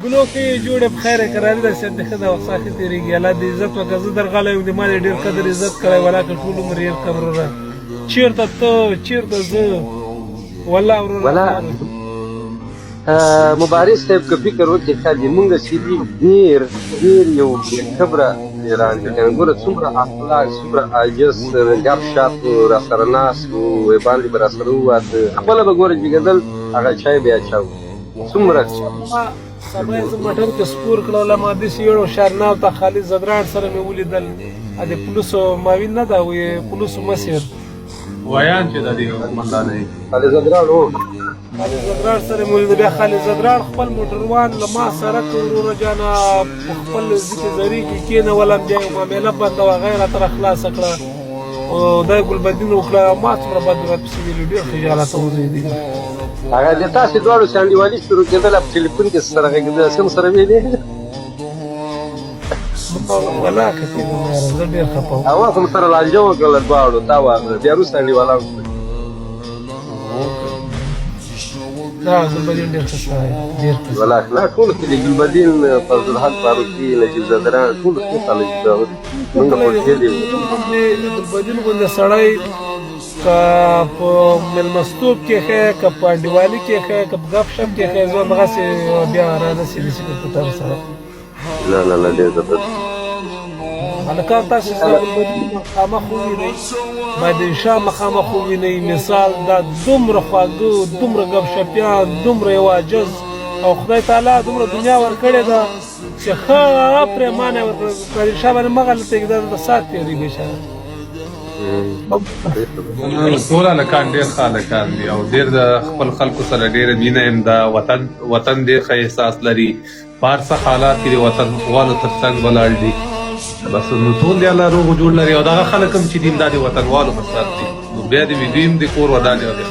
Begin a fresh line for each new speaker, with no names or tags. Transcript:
ګلو کې جوړې په خیره کراري ده سید ښه ده وخت ښه تېرېږي الله دې عزت وکړه زه درغلی یم د ما دې ډېر قدر عزت کړی ولاکه ټول عمر یې کړم وروره چېرته ته چېرته زه والله وروره
مبارز صاحب که فکر وکړي ښه دي مونږ چې دي ډېر یو بېخبره ایران دي کنه ګوره څومره اخلاق څومره عاجز ګپ شپ راسره ناست و باندې به راسره وواته خپله به ګوره جګېدل هغه چای به یې اچاو څومره
سبا یې زه موټر کې سپور کړله ما داسې یوړو شارناو ته خالد زدراڼ سره مې ولیدل د پولیسو معاون نه ده وایي پولیسو مشر
ویان چې د دې قومندانۍ
خالد زدراڼ هو
خالد زدراڼ سره مې ولیدل بیا خالد زدراڼ خپل موټروان له ما سره که وروره جانه په خپل ځکې زرې کې کېنولم بیا یو معامله بنده وه هغه یې راته راخلاصه کړه او دا یې ګلبدین وکړه ما څومره بد راپسې ویلي ډېر خجالته وځېدي
هغه د تاسې دواړو سانډیوالي شروع کېدله په ټلیفون کې سره غږېده څه سره ویلې
ولاکه کېږم یاره زه ډېر خفه وم
هغه خو م سره لانجه وکړله دواړو تا واخله بیا وروسته انډیوالان
دا ګلبدین ډېر ښه سړی ډېر ښه
ولاکه نه ټولو کې د ګلبدین فضلحق فاروقي نجیب زدران ټولو کې خلک دي مونږ پوښتلي
ګلبدین غوندې سړی که په مېلمستوب کې ښه که په انډیوالي کې ښه که په ګپ شپ کې ښه زه همدغسې بیا رانسي داسې کمپیوټر سره
نه نه نه ډېر زبردست
هلکان تاسې سره ګلبدین مخامخ ووینئ بادشاه مخامخ ووینئ مثال دا دومره خواږه دومره ګپ شپیان دومره یو عاجز او خدای تعالی دومره دنیا ورکړې ده چې ښه پرېمانه یې ورکړه بادشاه باندې مه غلطېږي دا د ساعت تېري بېچاره
ټول هلکان ډېر ښه هلکان دي او ډېر د خپل خلکو سره ډېره مینه یم د وطن ډېر ښه احساس لري په هر څه حالات کې د وطن والو تر څنګ ولاړ دي بس نو ټول دی الله روغ جوړ لري او دغه خلک هم چې دي دا د وطنوالو په سر دي نو بیا د دوی هم د کور ودانې او د